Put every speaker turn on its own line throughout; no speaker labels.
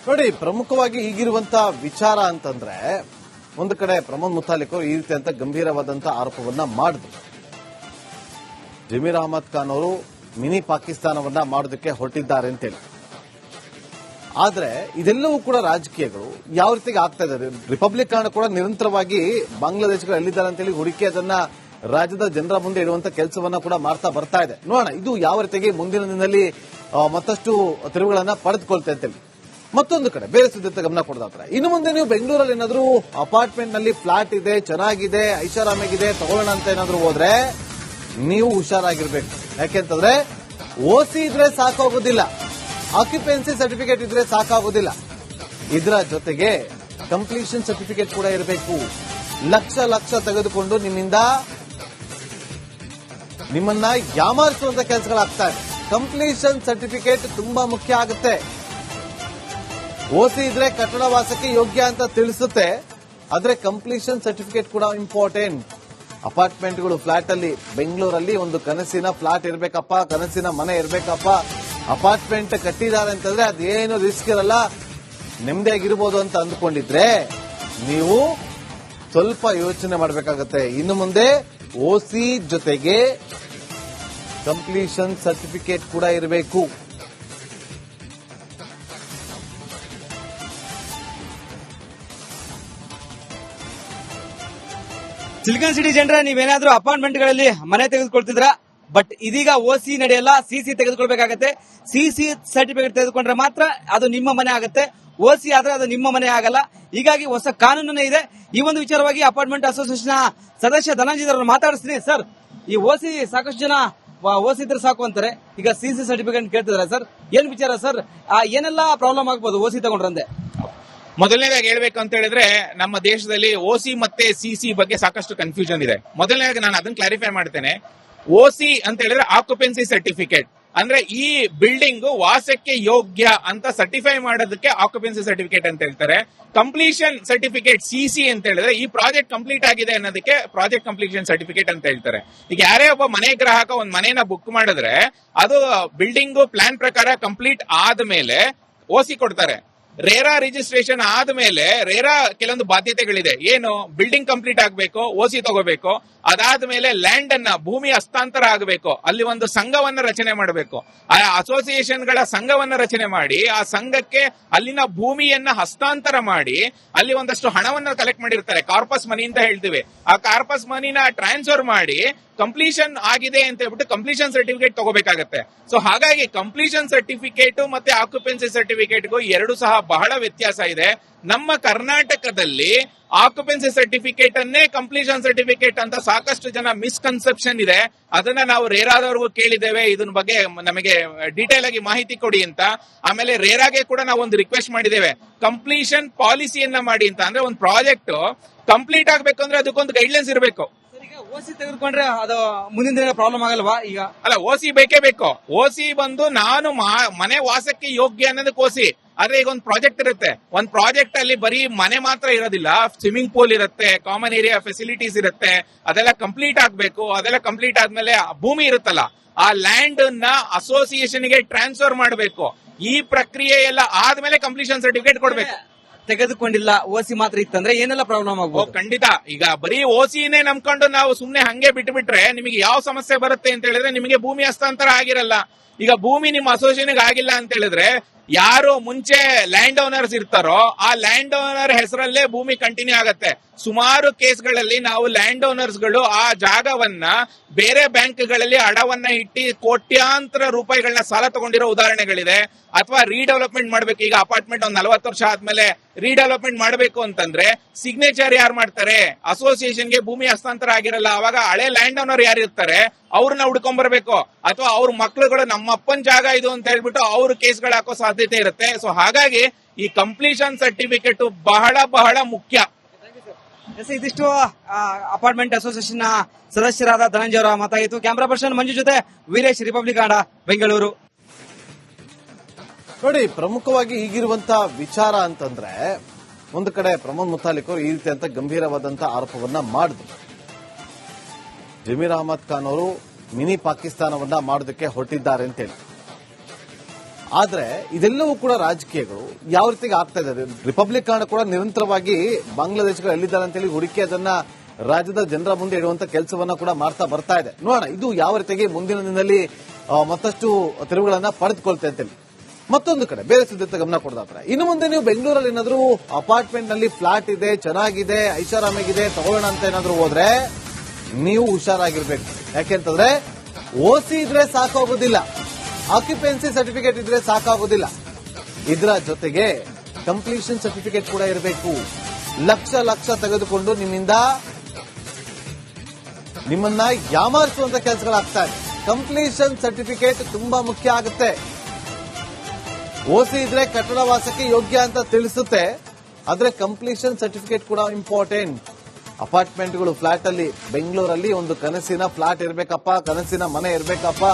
ನೋಡಿ, ಪ್ರಮುಖವಾಗಿ ಈಗಿರುವಂತ ವಿಚಾರ ಅಂತಂದ್ರೆ, ಒಂದು ಕಡೆ ಪ್ರಮೋದ್ ಮುತಾಲಿಕ್ ಅವರು ಈ ರೀತಿ ಅಂತ ಗಂಭೀರವಾದಂತಹ ಆರೋಪವನ್ನ ಮಾಡಿದ್ರು. ಜಮೀರ್ ಅಹಮದ್ ಖಾನ್ ಅವರು ಮಿನಿ ಪಾಕಿಸ್ತಾನವನ್ನ ಮಾಡೋದಕ್ಕೆ ಹೊರಟಿದ್ದಾರೆ ಅಂತೇಳಿ. ಆದ್ರೆ ಇದೆಲ್ಲವೂ ಕೂಡ ರಾಜಕೀಯಗಳು ಯಾವ ರೀತಿಗೆ ಆಗ್ತಾ ಇದೆ. ರಿಪಬ್ಲಿಕ್ ಕಾರಣ ಕೂಡ ನಿರಂತರವಾಗಿ ಬಾಂಗ್ಲಾದೇಶಗಳು ಎಲ್ಲಿದ್ದಾರೆ ಅಂತೇಳಿ ಹುಡುಕಿ ಅದನ್ನ ರಾಜ್ಯದ ಜನರ ಮುಂದೆ ಇಡುವಂತ ಕೆಲಸವನ್ನ ಕೂಡ ಮಾಡ್ತಾ ಬರ್ತಾ ಇದೆ. ನೋಡೋಣ ಇದು ಯಾವ ರೀತಿಗೆ ಮುಂದಿನ ದಿನದಲ್ಲಿ ಮತ್ತಷ್ಟು ತಿರುವುಗಳನ್ನ ಪಡೆದುಕೊಳ್ತೆ ಅಂತೇಳಿ. ಮತ್ತೊಂದು ಕಡೆ ಬೇರೆ ಸುದ್ದಿ ಗಮನ ಕೊಡೋದಾದ್ರೆ, ಇನ್ನು ಮುಂದೆ ನೀವು ಬೆಂಗಳೂರಲ್ಲಿ ಏನಾದ್ರೂ ಅಪಾರ್ಟ್ಮೆಂಟ್ ನಲ್ಲಿ ಫ್ಲಾಟ್ ಇದೆ, ಚೆನ್ನಾಗಿದೆ, ಐಷಾರಾಮಿಗಿದೆ, ತಗೊಳ್ಳೋಣ ಅಂತ ಏನಾದ್ರೂ ಹೋದ್ರೆ ನೀವು ಹುಷಾರಾಗಿರ್ಬೇಕು. ಯಾಕೆಂತಂದ್ರೆ ಓಸಿ ಇದ್ರೆ ಸಾಕಾಗೋದಿಲ್ಲ, ಆಕ್ಯುಪೆನ್ಸಿ ಸರ್ಟಿಫಿಕೇಟ್ ಇದ್ರೆ ಸಾಕಾಗೋದಿಲ್ಲ. ಇದರ ಜೊತೆಗೆ ಕಂಪ್ಲೀಷನ್ ಸರ್ಟಿಫಿಕೇಟ್ ಕೂಡ ಇರಬೇಕು. ಲಕ್ಷ ತೆಗೆದುಕೊಂಡು ನಿಮ್ಮನ್ನ ಯಾಮಾರಿಸುವಂತ ಕೆಲಸಗಳಾಗ್ತಾ ಇದೆ. ಕಂಪ್ಲೀಷನ್ ಸರ್ಟಿಫಿಕೇಟ್ ತುಂಬಾ ಮುಖ್ಯ ಆಗುತ್ತೆ. ಓಸಿ ಇದ್ರೆ ಕಟ್ಟಡ ವಾಸಕ್ಕೆ ಯೋಗ್ಯ ಅಂತ ತಿಳಿಸುತ್ತೆ, ಆದ್ರೆ ಕಂಪ್ಲೀಷನ್ ಸರ್ಟಿಫಿಕೇಟ್ ಕೂಡ ಇಂಪಾರ್ಟೆಂಟ್. ಅಪಾರ್ಟ್ಮೆಂಟ್ಗಳು, ಫ್ಲಾಟ್ ಅಲ್ಲಿ ಬೆಂಗಳೂರಲ್ಲಿ ಒಂದು ಕನಸಿನ ಫ್ಲಾಟ್ ಇರಬೇಕಪ್ಪ, ಕನಸಿನ ಮನೆ ಇರಬೇಕಪ್ಪ, ಅಪಾರ್ಟ್ಮೆಂಟ್ ಕಟ್ಟಿದ್ದಾರೆ ಅಂತಂದ್ರೆ ಅದೇನು ರಿಸ್ಕ್ ಇರಲ್ಲ, ನೆಮ್ಮದಿಯಾಗಿರ್ಬೋದು ಅಂತ ಅಂದ್ಕೊಂಡಿದ್ರೆ ನೀವು ಸ್ವಲ್ಪ ಯೋಚನೆ ಮಾಡಬೇಕಾಗತ್ತೆ. ಇನ್ನು ಮುಂದೆ ಓಸಿ ಜೊತೆಗೆ ಕಂಪ್ಲೀಷನ್ ಸರ್ಟಿಫಿಕೇಟ್ ಕೂಡ ಇರಬೇಕು.
ಸಿಲಿಕಾನ್ ಸಿಟಿ ಜನರ ನೀವೇನಾದ್ರೂ ಅಪಾರ್ಟ್ಮೆಂಟ್ ಗಳಲ್ಲಿ ಮನೆ ತೆಗೆದುಕೊಳ್ತಿದ್ರ, ಬಟ್ ಇದೀಗ ಓಸಿ ನಡೆಯಲ್ಲ, ಸಿಸಿ ತೆಗೆದುಕೊಳ್ಬೇಕಾಗತ್ತೆ. ಸಿಸಿ ಸರ್ಟಿಫಿಕೇಟ್ ತೆಗೆದುಕೊಂಡ್ರೆ ಮಾತ್ರ ಅದು ನಿಮ್ಮ ಮನೆ ಆಗುತ್ತೆ. ಓಸಿ ಆದ್ರೆ ಅದು ನಿಮ್ಮ ಮನೆ ಆಗಲ್ಲ. ಹೀಗಾಗಿ ಹೊಸ ಕಾನೂನೇ ಇದೆ. ಈ ಒಂದು ವಿಚಾರವಾಗಿ ಅಪಾರ್ಟ್ಮೆಂಟ್ ಅಸೋಸಿಯೇಷನ್ ಸದಸ್ಯ ಧನಂಜಯ ಅವರನ್ನು ಮಾತಾಡಿಸ್ತೀನಿ. ಸರ್, ಈ ಓಸಿ ಸಾಕಷ್ಟು ಜನ ಓಸಿ ಇದ್ರೆ ಸಾಕು ಅಂತಾರೆ, ಈಗ ಸಿಸಿ ಸರ್ಟಿಫಿಕೇಟ್ ಕೇಳ್ತಿದ್ದಾರೆ ಸರ್, ಏನ್ ವಿಚಾರ ಸರ್? ಏನೆಲ್ಲ ಪ್ರಾಬ್ಲಮ್ ಆಗ್ಬೋದು ಓಸಿ ತಗೊಂಡ್ರಂದೆ?
ಮೊದಲನೇದಾಗಿ ಹೇಳ್ಬೇಕು ಅಂತ ಹೇಳಿದ್ರೆ, ನಮ್ಮ ದೇಶದಲ್ಲಿ ಓಸಿ ಮತ್ತೆ ಸಿಸಿ ಬಗ್ಗೆ ಸಾಕಷ್ಟು ಕನ್ಫ್ಯೂಷನ್ ಇದೆ. ಮೊದಲನೇದಾಗಿ ನಾನು ಅದನ್ನ ಕ್ಲಾರಿಫೈ ಮಾಡ್ತೇನೆ. ಓಸಿ ಅಂತ ಹೇಳಿದ್ರೆ ಆಕ್ಯುಪೆನ್ಸಿ ಸರ್ಟಿಫಿಕೇಟ್, ಅಂದ್ರೆ ಈ ಬಿಲ್ಡಿಂಗ್ ವಾಸಕ್ಕೆ ಯೋಗ್ಯ ಅಂತ ಸರ್ಟಿಫೈ ಮಾಡೋದಕ್ಕೆ ಆಕ್ಯುಪೆನ್ಸಿ ಸರ್ಟಿಫಿಕೇಟ್ ಅಂತ ಹೇಳ್ತಾರೆ. ಕಂಪ್ಲೀಷನ್ ಸರ್ಟಿಫಿಕೇಟ್ ಸಿಸಿ ಅಂತ ಹೇಳಿದ್ರೆ ಈ ಪ್ರಾಜೆಕ್ಟ್ ಕಂಪ್ಲೀಟ್ ಆಗಿದೆ ಅನ್ನೋದಕ್ಕೆ ಪ್ರಾಜೆಕ್ಟ್ ಕಂಪ್ಲೀಷನ್ ಸರ್ಟಿಫಿಕೇಟ್ ಅಂತ ಹೇಳ್ತಾರೆ. ಈಗ ಯಾರೇ ಒಬ್ಬ ಮನೆ ಗ್ರಾಹಕ ಒಂದ್ ಮನೇನ ಬುಕ್ ಮಾಡಿದ್ರೆ ಅದು ಬಿಲ್ಡಿಂಗ್ ಪ್ಲಾನ್ ಪ್ರಕಾರ ಕಂಪ್ಲೀಟ್ ಆದ್ಮೇಲೆ ಓಸಿ ಕೊಡ್ತಾರೆ. ರೇರಾ ರಿಜಿಸ್ಟ್ರೇಷನ್ ಆದ್ಮೇಲೆ ರೇರಾ ಕೆಲವೊಂದು ಬಾಧ್ಯತೆಗಳಿದೆ. ಏನು, ಬಿಲ್ಡಿಂಗ್ ಕಂಪ್ಲೀಟ್ ಆಗಬೇಕು, ಓಸಿ ತಗೋಬೇಕು, ಅದಾದ್ಮೇಲೆ ಲ್ಯಾಂಡ್ ಅನ್ನ, ಭೂಮಿ ಹಸ್ತಾಂತರ ಆಗಬೇಕು, ಅಲ್ಲಿ ಒಂದು ಸಂಘವನ್ನ ರಚನೆ ಮಾಡಬೇಕು, ಆ ಅಸೋಸಿಯೇಷನ್ಗಳ ಸಂಘವನ್ನ ರಚನೆ ಮಾಡಿ ಆ ಸಂಘಕ್ಕೆ ಅಲ್ಲಿನ ಭೂಮಿಯನ್ನ ಹಸ್ತಾಂತರ ಮಾಡಿ ಅಲ್ಲಿ ಒಂದಷ್ಟು ಹಣವನ್ನ ಕಲೆಕ್ಟ್ ಮಾಡಿರ್ತಾರೆ, ಕಾರ್ಪಸ್ ಮನಿ ಅಂತ ಹೇಳ್ತೀವಿ. ಆ ಕಾರ್ಪಸ್ ಮನಿನ ಟ್ರಾನ್ಸ್ಫರ್ ಮಾಡಿ ಕಂಪ್ಲೀಷನ್ ಆಗಿದೆ ಅಂತ ಹೇಳ್ಬಿಟ್ಟು ಕಂಪ್ಲೀಷನ್ ಸರ್ಟಿಫಿಕೇಟ್ ತಗೋಬೇಕಾಗತ್ತೆ. ಸೊ ಹಾಗಾಗಿ ಕಂಪ್ಲೀಷನ್ ಸರ್ಟಿಫಿಕೇಟ್ ಮತ್ತೆ ಆಕ್ಯುಪೆನ್ಸಿ ಸರ್ಟಿಫಿಕೇಟ್ಗೂ ಎರಡು ಸಹ ಬಹಳ ವ್ಯತ್ಯಾಸ ಇದೆ. ನಮ್ಮ ಕರ್ನಾಟಕದಲ್ಲಿ ಆಕ್ಯುಪೆನ್ಸಿ ಸರ್ಟಿಫಿಕೇಟ್ ಅನ್ನೇ ಕಂಪ್ಲೀಷನ್ ಸರ್ಟಿಫಿಕೇಟ್ ಅಂತ ಸಾಕಷ್ಟು ಜನ ಮಿಸ್ಕನ್ಸೆಪ್ಷನ್ ಇದೆ. ಅದನ್ನ ನಾವು ರೇರಾದವರೆಗೂ ಕೇಳಿದ್ದೇವೆ, ಇದನ್ನ ಬಗ್ಗೆ ನಮಗೆ ಡೀಟೇಲ್ ಆಗಿ ಮಾಹಿತಿ ಕೊಡಿ ಅಂತ. ಆಮೇಲೆ ರೇರಾಗೆ ಕೂಡ ನಾವು ಒಂದು ರಿಕ್ವೆಸ್ಟ್ ಮಾಡಿದ್ದೇವೆ, ಕಂಪ್ಲೀಷನ್ ಪಾಲಿಸಿಯನ್ನ ಮಾಡಿ ಅಂತ. ಅಂದ್ರೆ ಒಂದು ಪ್ರಾಜೆಕ್ಟ್ ಕಂಪ್ಲೀಟ್ ಆಗ್ಬೇಕು ಅಂದ್ರೆ ಅದಕ್ಕೊಂದು ಗೈಡ್ಲೈನ್ಸ್ ಇರಬೇಕು.
ಓಸಿ ತೆಗೆದುಕೊಂಡ್ರೆ ಅದು ಮುಂದಿನ ದಿನ ಪ್ರಾಬ್ಲಮ್ ಆಗಲ್ವಾ? ಈಗ
ಅಲ್ಲ, ಓಸಿ ಬೇಕೇ ಬೇಕು. ಓಸಿ ಬಂದು ನಾನು ಮನೆ ವಾಸಕ್ಕೆ ಯೋಗ್ಯ ಅನ್ನೋದಕ್ಕೆ ಓಸಿ. ಆದ್ರೆ ಈಗ ಒಂದು ಪ್ರಾಜೆಕ್ಟ್ ಇರುತ್ತೆ, ಒಂದ್ ಪ್ರಾಜೆಕ್ಟ್ ಅಲ್ಲಿ ಬರೀ ಮನೆ ಮಾತ್ರ ಇರೋದಿಲ್ಲ, ಸ್ವಿಮ್ಮಿಂಗ್ ಪೂಲ್ ಇರುತ್ತೆ, ಕಾಮನ್ ಏರಿಯಾ ಫೆಸಿಲಿಟೀಸ್ ಇರುತ್ತೆ, ಅದೆಲ್ಲ ಕಂಪ್ಲೀಟ್ ಆಗ್ಬೇಕು. ಅದೆಲ್ಲ ಕಂಪ್ಲೀಟ್ ಆದ್ಮೇಲೆ ಭೂಮಿ ಇರುತ್ತಲ್ಲ, ಆ ಲ್ಯಾಂಡ್ ನ ಅಸೋಸಿಯೇಷನ್ ಗೆ ಟ್ರಾನ್ಸ್ಫರ್ ಮಾಡಬೇಕು. ಈ ಪ್ರಕ್ರಿಯೆ ಎಲ್ಲ ಆದ್ಮೇಲೆ ಕಂಪ್ಲೀಷನ್ ಸರ್ಟಿಫಿಕೇಟ್ ಕೊಡ್ಬೇಕು.
ತೆಗೆದುಕೊಂಡಿಲ್ಲ, ಓಸಿ ಮಾತ್ರ ಇತ್ತಂದ್ರೆ ಏನೆಲ್ಲ ಪ್ರಾಬ್ಲಮ್ ಆಗ್ಬೋದು?
ಖಂಡಿತ. ಈಗ ಬರೀ ಓಸಿನೇ ನಂಬ್ಕೊಂಡು ನಾವು ಸುಮ್ನೆ ಹಂಗೆ ಬಿಟ್ಬಿಟ್ರೆ ನಿಮಗೆ ಯಾವ ಸಮಸ್ಯೆ ಬರುತ್ತೆ ಅಂತ ಹೇಳಿದ್ರೆ, ನಿಮಗೆ ಭೂಮಿ ಹಸ್ತಾಂತರ ಆಗಿರಲ್ಲ. ಈಗ ಭೂಮಿ ನಿಮ್ಮ ಅಸೋಸಿಯೇಷನ್ ಆಗಿಲ್ಲ ಅಂತ ಹೇಳಿದ್ರೆ, ಯಾರು ಮುಂಚೆ ಲ್ಯಾಂಡ್ ಓನರ್ಸ್ ಇರ್ತಾರೋ ಆ ಲ್ಯಾಂಡ್ ಓನರ್ ಹೆಸರಲ್ಲೇ ಭೂಮಿ ಕಂಟಿನ್ಯೂ ಆಗತ್ತೆ. ಸುಮಾರು ಕೇಸ್ಗಳಲ್ಲಿ ನಾವು ಲ್ಯಾಂಡ್ ಓನರ್ಸ್ ಗಳು ಆ ಜಾಗವನ್ನ ಬೇರೆ ಬ್ಯಾಂಕ್ಗಳಲ್ಲಿ ಅಡವನ್ನ ಇಟ್ಟು ಕೋಟ್ಯಾಂತರ ರೂಪಾಯಿಗಳನ್ನ ಸಾಲ ತಗೊಂಡಿರೋ ಉದಾಹರಣೆಗಳಿದೆ. ಅಥವಾ ರೀಡೆವಲಪ್ಮೆಂಟ್ ಮಾಡ್ಬೇಕು, ಈಗ ಅಪಾರ್ಟ್ಮೆಂಟ್ ಒಂದ್ 40 ವರ್ಷ ಆದ್ಮೇಲೆ ರೀಡೆವಲಪ್ಮೆಂಟ್ ಮಾಡಬೇಕು ಅಂತಂದ್ರೆ ಸಿಗ್ನೇಚರ್ ಯಾರು ಮಾಡ್ತಾರೆ? ಅಸೋಸಿಯೇಷನ್ಗೆ ಭೂಮಿ ಹಸ್ತಾಂತರ ಆಗಿರಲ್ಲ. ಅವಾಗ ಹಳೆ ಲ್ಯಾಂಡ್ ಓನರ್ ಯಾರು ಇರ್ತಾರೆ ಅವ್ರನ್ನ ಹುಡ್ಕೊಂಡ್ ಬರ್ಬೇಕು. ಅಥವಾ ಅವ್ರ ಮಕ್ಳುಗಳು ನಮ್ಮ ಅಪ್ಪನ ಜಾಗ ಇದು ಅಂತ ಹೇಳ್ಬಿಟ್ಟು ಅವ್ರ ಕೇಸ್ಗಳು ಹಾಕೋ ಸಾಧ್ಯತೆ ಇರುತ್ತೆ. ಸೊ ಹಾಗಾಗಿ ಈ ಕಂಪ್ಲೀಷನ್ ಸರ್ಟಿಫಿಕೇಟ್ ಬಹಳ ಬಹಳ ಮುಖ್ಯ.
ಇದಿಷ್ಟು ಅಪಾರ್ಟ್ಮೆಂಟ್ ಅಸೋಸಿಯೇಷನ್ ಸದಸ್ಯರಾದ ಧನಂಜಯ ಅವರ ಮಾತಾಯಿತು. ಕ್ಯಾಮರಾ ಪರ್ಸನ್ ಮಂಜು ಜೊತೆ ವೀರೇಶ್, ರಿಪಬ್ಲಿಕ್ ಕನ್ನಡ, ಬೆಂಗಳೂರು.
ನೋಡಿ, ಪ್ರಮುಖವಾಗಿ ಈಗಿರುವಂತ ವಿಚಾರ ಅಂತಂದ್ರೆ, ಒಂದು ಕಡೆ ಪ್ರಮೋದ್ ಮುತಾಲಿಕ್ ಅವರು ಈ ರೀತಿ ಅಂತ ಗಂಭೀರವಾದಂತಹ ಆರೋಪವನ್ನ ಮಾಡಿದ್ರು. ಜಮೀರ್ ಅಹಮದ್ ಖಾನ್ ಅವರು ಮಿನಿ ಪಾಕಿಸ್ತಾನವನ್ನ ಮಾಡೋದಕ್ಕೆ ಹೊರಟಿದ್ದಾರೆ ಅಂತೇಳಿ. ಆದ್ರೆ ಇದೆಲ್ಲವೂ ಕೂಡ ರಾಜಕೀಯಗಳು ಯಾವ ರೀತಿಗೆ ಆಗ್ತಾ ಇದೆ. ರಿಪಬ್ಲಿಕ್ ಕಾರಣ ಕೂಡ ನಿರಂತರವಾಗಿ ಬಾಂಗ್ಲಾದೇಶಗಳು ಎಲ್ಲಿದ್ದಾರೆ ಅಂತೇಳಿ ಹುಡುಕಿ ಅದನ್ನ ರಾಜ್ಯದ ಜನರ ಮುಂದೆ ಇಡುವಂತ ಕೆಲಸವನ್ನ ಕೂಡ ಮಾಡ್ತಾ ಬರ್ತಾ ಇದೆ. ನೋಡೋಣ ಇದು ಯಾವ ರೀತಿಯಾಗಿ ಮುಂದಿನ ದಿನದಲ್ಲಿ ಮತ್ತಷ್ಟು ತಿರುವುಗಳನ್ನ ಪಡೆದುಕೊಳ್ತೆ ಅಂತೇಳಿ. ಮತ್ತೊಂದು ಕಡೆ ಬೇರೆ ಸುದ್ದಿ ಗಮನ ಕೊಡೋದಾದ್ರೆ, ಇನ್ನು ಮುಂದೆ ನೀವು ಬೆಂಗಳೂರಲ್ಲಿ ಏನಾದ್ರೂ ಅಪಾರ್ಟ್ಮೆಂಟ್ ನಲ್ಲಿ ಫ್ಲಾಟ್ ಇದೆ, ಚೆನ್ನಾಗಿದೆ, ಐಷಾರಾಮಿಗಿದೆ, ತಗೊಳ್ಳೋಣ ಅಂತ ಏನಾದ್ರೂ ಹೋದ್ರೆ ನೀವು ಹುಷಾರಾಗಿರ್ಬೇಕು. ಯಾಕೆಂತಂದ್ರೆ ಓಸಿ ಇದ್ರೆ ಸಾಕಾಗೋದಿಲ್ಲ, ಆಕ್ಯುಪೆನ್ಸಿ ಸರ್ಟಿಫಿಕೇಟ್ ಇದ್ರೆ ಸಾಕಾಗೋದಿಲ್ಲ, ಇದರ ಜೊತೆಗೆ ಕಂಪ್ಲೀಷನ್ ಸರ್ಟಿಫಿಕೇಟ್ ಕೂಡ ಇರಬೇಕು. ಲಕ್ಷ ತೆಗೆದುಕೊಂಡು ನಿಮ್ಮನ್ನ ಯಾಮಾರಿಸುವಂತ ಕೆಲಸಗಳಾಗ್ತಾ ಇದೆ. ಕಂಪ್ಲೀಷನ್ ಸರ್ಟಿಫಿಕೇಟ್ ತುಂಬಾ ಮುಖ್ಯ ಆಗುತ್ತೆ. ಓಸಿ ಇದ್ರೆ ಕಟ್ಟಡ ವಾಸಕ್ಕೆ ಯೋಗ್ಯ ಅಂತ ತಿಳಿಸುತ್ತೆ, ಆದ್ರೆ ಕಂಪ್ಲೀಷನ್ ಸರ್ಟಿಫಿಕೇಟ್ ಕೂಡ ಇಂಪಾರ್ಟೆಂಟ್. ಅಪಾರ್ಟ್ಮೆಂಟ್ಗಳು, ಫ್ಲಾಟ್ ಅಲ್ಲಿ ಬೆಂಗಳೂರಲ್ಲಿ ಒಂದು ಕನಸಿನ ಫ್ಲಾಟ್ ಇರ್ಬೇಕಪ್ಪ, ಕನಸಿನ ಮನೆ ಇರ್ಬೇಕಪ್ಪ,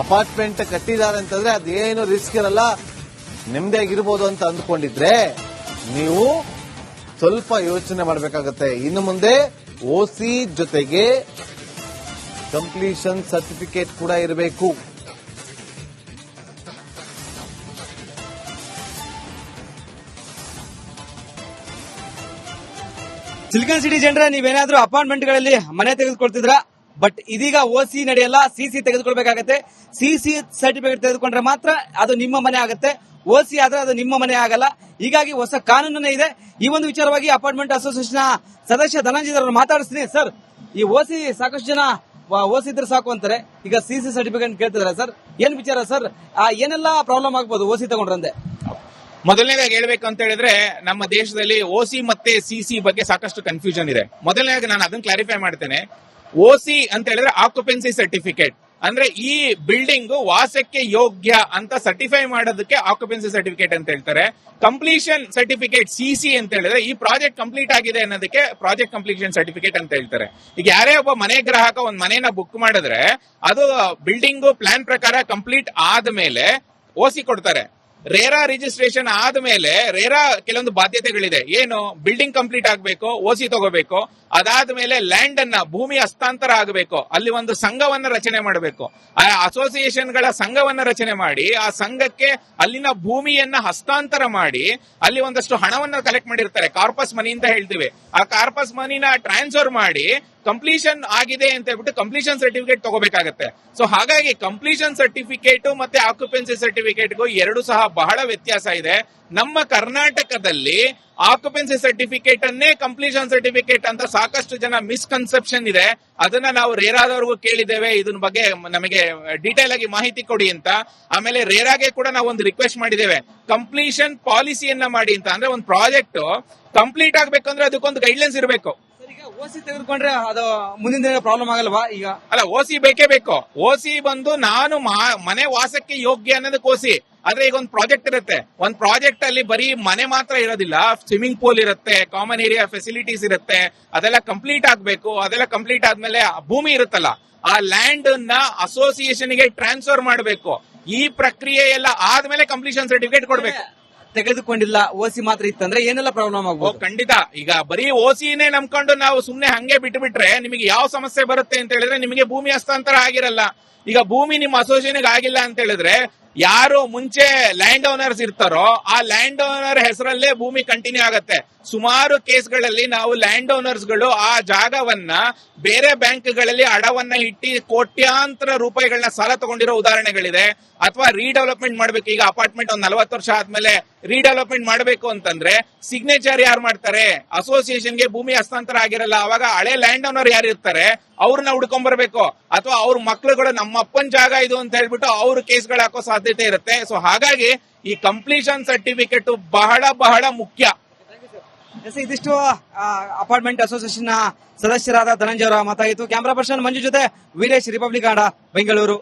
ಅಪಾರ್ಟ್ಮೆಂಟ್ ಕಟ್ಟಿದ್ದಾರೆ ಅಂತಂದ್ರೆ ಅದೇನು ರಿಸ್ಕ್ ಇರಲ್ಲ, ನೆಮ್ಮದಿಯಾಗಿರ್ಬೋದು ಅಂತ ಅಂದ್ಕೊಂಡಿದ್ರೆ ನೀವು ಸ್ವಲ್ಪ ಯೋಚನೆ ಮಾಡಬೇಕಾಗತ್ತೆ. ಇನ್ನು ಮುಂದೆ ಓಸಿ ಜೊತೆಗೆ ಕಂಪ್ಲೀಷನ್ ಸರ್ಟಿಫಿಕೇಟ್ ಕೂಡ ಇರಬೇಕು.
ಸಿಲಿಕಾನ್ ಸಿಟಿ ಜನರ ನೀವೇನಾದ್ರೂ ಅಪಾರ್ಟ್ಮೆಂಟ್ಗಳಲ್ಲಿ ಮನೆ ತೆಗೆದುಕೊಳ್ತಿದ್ರ, ಬಟ್ ಇದೀಗ ಓಸಿ ನಡೆಯಲ್ಲ, ಸಿಸಿ ತೆಗೆದುಕೊಳ್ಬೇಕಾಗತ್ತೆ. ಸಿಸಿ ಸರ್ಟಿಫಿಕೇಟ್ ತೆಗೆದುಕೊಂಡ್ರೆ ಮಾತ್ರ ಅದು ನಿಮ್ಮ ಮನೆ ಆಗುತ್ತೆ, ಓಸಿ ಆದ್ರೆ ಅದು ನಿಮ್ಮ ಮನೆ ಆಗಲ್ಲ. ಹೀಗಾಗಿ ಹೊಸ ಕಾನೂನೇ ಇದೆ. ಈ ಒಂದು ವಿಚಾರವಾಗಿ ಅಪಾರ್ಟ್ಮೆಂಟ್ ಅಸೋಸಿಯೇಷನ್ ಸದಸ್ಯ ಧನಂಜಯ ಅವರು ಮಾತಾಡಿಸ್ತೀನಿ. ಸರ್, ಈ ಓಸಿ ಸಾಕಷ್ಟು ಜನ ಓಸಿ ಇದ್ರೆ ಸಾಕು ಅಂತಾರೆ, ಈಗ ಸಿಸಿ ಸರ್ಟಿಫಿಕೇಟ್ ಕೇಳ್ತಿದ್ದಾರೆ ಸರ್, ಏನ್ ವಿಚಾರ ಸರ್? ಏನೆಲ್ಲ ಪ್ರಾಬ್ಲಮ್ ಆಗ್ಬೋದು ಓಸಿ ತಗೊಂಡ್ರಂತೆ?
ಮೊದಲನೇದಾಗಿ ಹೇಳ್ಬೇಕು ಅಂತ ಹೇಳಿದ್ರೆ, ನಮ್ಮ ದೇಶದಲ್ಲಿ ಓಸಿ ಮತ್ತೆ ಸಿಸಿ ಬಗ್ಗೆ ಸಾಕಷ್ಟು ಕನ್ಫ್ಯೂಷನ್ ಇದೆ. ಮೊದಲನೇದಾಗಿ ನಾನು ಅದನ್ನ ಕ್ಲಾರಿಫೈ ಮಾಡ್ತೇನೆ. ಓಸಿ ಅಂತ ಹೇಳಿದ್ರೆ ಆಕ್ಯುಪೆನ್ಸಿ ಸರ್ಟಿಫಿಕೇಟ್, ಅಂದ್ರೆ ಈ ಬಿಲ್ಡಿಂಗ್ ವಾಸಕ್ಕೆ ಯೋಗ್ಯ ಅಂತ ಸರ್ಟಿಫೈ ಮಾಡೋದಕ್ಕೆ ಆಕ್ಯುಪೆನ್ಸಿ ಸರ್ಟಿಫಿಕೇಟ್ ಅಂತ ಹೇಳ್ತಾರೆ. ಕಂಪ್ಲೀಷನ್ ಸರ್ಟಿಫಿಕೇಟ್ ಸಿಸಿ ಅಂತ ಹೇಳಿದ್ರೆ ಈ ಪ್ರಾಜೆಕ್ಟ್ ಕಂಪ್ಲೀಟ್ ಆಗಿದೆ ಅನ್ನೋದಕ್ಕೆ ಪ್ರಾಜೆಕ್ಟ್ ಕಂಪ್ಲೀಷನ್ ಸರ್ಟಿಫಿಕೇಟ್ ಅಂತ ಹೇಳ್ತಾರೆ. ಈಗ ಯಾರೇ ಒಬ್ಬ ಮನೆ ಗ್ರಾಹಕ ಒಂದ್ ಮನೆನ ಬುಕ್ ಮಾಡಿದ್ರೆ ಅದು ಬಿಲ್ಡಿಂಗ್ ಪ್ಲಾನ್ ಪ್ರಕಾರ ಕಂಪ್ಲೀಟ್ ಆದ್ಮೇಲೆ ಓಸಿ ಕೊಡ್ತಾರೆ. ರೇರಾ ರಿಜಿಸ್ಟ್ರೇಷನ್ ಆದ್ಮೇಲೆ ರೇರಾ ಕೆಲವೊಂದು ಬಾಧ್ಯತೆಗಳಿದೆ. ಏನು, ಬಿಲ್ಡಿಂಗ್ ಕಂಪ್ಲೀಟ್ ಆಗ್ಬೇಕು, ಓಸಿ ತಗೋಬೇಕು, ಅದಾದ್ಮೇಲೆ ಲ್ಯಾಂಡ್ ಅನ್ನ, ಭೂಮಿ ಹಸ್ತಾಂತರ ಆಗಬೇಕು, ಅಲ್ಲಿ ಒಂದು ಸಂಘವನ್ನ ರಚನೆ ಮಾಡಬೇಕು, ಆ ಅಸೋಸಿಯೇಷನ್ ಗಳ ಸಂಘವನ್ನ ರಚನೆ ಮಾಡಿ ಆ ಸಂಘಕ್ಕೆ ಅಲ್ಲಿನ ಭೂಮಿಯನ್ನ ಹಸ್ತಾಂತರ ಮಾಡಿ ಅಲ್ಲಿ ಒಂದಷ್ಟು ಹಣವನ್ನ ಕಲೆಕ್ಟ್ ಮಾಡಿರ್ತಾರೆ, ಕಾರ್ಪಸ್ ಮನಿ ಅಂತ ಹೇಳ್ತೀವಿ. ಆ ಕಾರ್ಪಸ್ ಮನಿನ ಟ್ರಾನ್ಸ್ಫರ್ ಮಾಡಿ ಕಂಪ್ಲೀಷನ್ ಆಗಿದೆ ಅಂತ ಹೇಳ್ಬಿಟ್ಟು ಕಂಪ್ಲೀಷನ್ ಸರ್ಟಿಫಿಕೇಟ್ ತಗೋಬೇಕಾಗತ್ತೆ. ಸೊ ಹಾಗಾಗಿ ಕಂಪ್ಲೀಷನ್ ಸರ್ಟಿಫಿಕೇಟ್ ಮತ್ತೆ ಆಕ್ಯುಪೆನ್ಸಿ ಸರ್ಟಿಫಿಕೇಟ್ಗೂ ಎರಡು ಸಹ ಬಹಳ ವ್ಯತ್ಯಾಸ ಇದೆ. ನಮ್ಮ ಕರ್ನಾಟಕದಲ್ಲಿ ಆಕ್ಯುಪೆನ್ಸಿ ಸರ್ಟಿಫಿಕೇಟ್ ಅನ್ನೇ ಕಂಪ್ಲೀಷನ್ ಸರ್ಟಿಫಿಕೇಟ್ ಅಂತ ಸಾಕಷ್ಟು ಜನ ಮಿಸ್ಕನ್ಸೆಪ್ಷನ್ ಇದೆ. ಅದನ್ನ ನಾವು ರೇರಾದವ್ರಿಗೂ ಕೇಳಿದ್ದೇವೆ, ಇದನ್ನ ಬಗ್ಗೆ ನಮಗೆ ಡೀಟೇಲ್ ಆಗಿ ಮಾಹಿತಿ ಕೊಡಿ ಅಂತ. ಆಮೇಲೆ ರೇರಾಗೆ ಕೂಡ ನಾವು ಒಂದು ರಿಕ್ವೆಸ್ಟ್ ಮಾಡಿದ್ದೇವೆ, ಕಂಪ್ಲೀಷನ್ ಪಾಲಿಸಿಯನ್ನ ಮಾಡಿ ಅಂತ. ಅಂದ್ರೆ ಒಂದು ಪ್ರಾಜೆಕ್ಟ್ ಕಂಪ್ಲೀಟ್ ಆಗ್ಬೇಕಂದ್ರೆ ಅದಕ್ಕೊಂದು ಗೈಡ್ಲೈನ್ಸ್ ಇರಬೇಕು.
ಓಸಿ ತೆಗೆದುಕೊಂಡ್ರೆ ಅದು ಮುಂದಿನ ದಿನ ಪ್ರಾಬ್ಲಮ್ ಆಗಲ್ವಾ? ಈಗ
ಅಲ್ಲ, ಓಸಿ ಬೇಕೇ ಬೇಕು. ಓಸಿ ಬಂದು ನಾನು ಮನೆ ವಾಸಕ್ಕೆ ಯೋಗ್ಯ ಅನ್ನೋದಕ್ಕೆ ಓಸಿ. ಆದ್ರೆ ಈಗ ಒಂದು ಪ್ರಾಜೆಕ್ಟ್ ಇರುತ್ತೆ, ಒಂದ್ ಪ್ರಾಜೆಕ್ಟ್ ಅಲ್ಲಿ ಬರೀ ಮನೆ ಮಾತ್ರ ಇರೋದಿಲ್ಲ, ಸ್ವಿಮ್ಮಿಂಗ್ ಪೂಲ್ ಇರುತ್ತೆ, ಕಾಮನ್ ಏರಿಯಾ ಫೆಸಿಲಿಟೀಸ್ ಇರುತ್ತೆ, ಅದೆಲ್ಲ ಕಂಪ್ಲೀಟ್ ಆಗ್ಬೇಕು. ಅದೆಲ್ಲ ಕಂಪ್ಲೀಟ್ ಆದ್ಮೇಲೆ ಭೂಮಿ ಇರುತ್ತಲ್ಲ, ಆ ಲ್ಯಾಂಡ್ ನ ಅಸೋಸಿಯೇಷನ್ ಗೆ ಟ್ರಾನ್ಸ್ಫರ್ ಮಾಡಬೇಕು. ಈ ಪ್ರಕ್ರಿಯೆ ಎಲ್ಲ ಆದ್ಮೇಲೆ ಕಂಪ್ಲೀಷನ್ ಸರ್ಟಿಫಿಕೇಟ್ ಕೊಡ್ಬೇಕು.
ತೆಗೆದುಕೊಂಡಿಲ್ಲ, ಓಸಿ ಮಾತ್ರ ಇತ್ತಂದ್ರೆ ಏನೆಲ್ಲ ಪ್ರಾಬ್ಲಮ್ ಆಗ್ಬೋದು?
ಖಂಡಿತ. ಈಗ ಬರೀ ಓಸಿನೇ ನಂಬ್ಕೊಂಡು ನಾವು ಸುಮ್ನೆ ಹಂಗೆ ಬಿಟ್ಟು ಬಿಟ್ರೆ ನಿಮಗೆ ಯಾವ ಸಮಸ್ಯೆ ಬರುತ್ತೆ ಅಂತ ಹೇಳಿದ್ರೆ, ನಿಮಗೆ ಭೂಮಿ ಹಸ್ತಾಂತರ ಆಗಿರಲ್ಲ. ಈಗ ಭೂಮಿ ನಿಮ್ಮ ಅಸೋಸಿಯೇಷನ್ ಆಗಿಲ್ಲ ಅಂತ ಹೇಳಿದ್ರೆ, ಯಾರು ಮುಂಚೆ ಲ್ಯಾಂಡ್ ಓನರ್ಸ್ ಇರ್ತಾರೋ ಆ ಲ್ಯಾಂಡ್ ಓನರ್ ಹೆಸರಲ್ಲೇ ಭೂಮಿ ಕಂಟಿನ್ಯೂ ಆಗತ್ತೆ. ಸುಮಾರು ಕೇಸ್ಗಳಲ್ಲಿ ನಾವು ಲ್ಯಾಂಡ್ ಓನರ್ಸ್ ಗಳು ಆ ಜಾಗವನ್ನ ಬೇರೆ ಬ್ಯಾಂಕ್ಗಳಲ್ಲಿ ಅಡವನ್ನ ಇಟ್ಟಿ ಕೋಟ್ಯಾಂತರ ರೂಪಾಯಿಗಳನ್ನ ಸಾಲ ತಗೊಂಡಿರೋ ಉದಾಹರಣೆಗಳಿದೆ. ಅಥವಾ ರೀಡೆವಲಪ್ಮೆಂಟ್ ಮಾಡ್ಬೇಕು, ಈಗ ಅಪಾರ್ಟ್ಮೆಂಟ್ ಒಂದ್ 40 ವರ್ಷ ಆದ್ಮೇಲೆ ರೀಡೆವಲಪ್ಮೆಂಟ್ ಮಾಡಬೇಕು ಅಂತಂದ್ರೆ ಸಿಗ್ನೇಚರ್ ಯಾರು ಮಾಡ್ತಾರೆ? ಅಸೋಸಿಯೇಷನ್ಗೆ ಭೂಮಿ ಹಸ್ತಾಂತರ ಆಗಿರಲ್ಲ. ಅವಾಗ ಹಳೆ ಲ್ಯಾಂಡ್ ಓನರ್ ಯಾರು ಇರ್ತಾರೆ ಅವ್ರನ್ನ ಹುಡ್ಕೊಂಡ್ ಬರ್ಬೇಕು. ಅಥವಾ ಅವ್ರ ಮಕ್ಳುಗಳು ನಮ್ಮ ಅಪ್ಪನ್ ಜಾಗ ಇದು ಅಂತ ಹೇಳ್ಬಿಟ್ಟು ಅವ್ರ ಕೇಸ್ಗಳು ಹಾಕೋ ಸಾಧ್ಯತೆ ಇರುತ್ತೆ. ಸೊ ಹಾಗಾಗಿ ಈ ಕಂಪ್ಲೀಷನ್ ಸರ್ಟಿಫಿಕೇಟ್ ಬಹಳ ಬಹಳ ಮುಖ್ಯ.
ಇದಿಷ್ಟು ಅಪಾರ್ಟ್ಮೆಂಟ್ ಅಸೋಸಿಯೇಷನ್ ಸದಸ್ಯರಾದ ಧನಂಜಯ ಅವರ ಮಾತಾಗಿತ್ತು. ಕ್ಯಾಮರಾ ಪರ್ಸನ್ ಮಂಜು ಜೊತೆ ವೀರೇಶ್, ರಿಪಬ್ಲಿಕ್ ಕನ್ನಡ, ಬೆಂಗಳೂರು.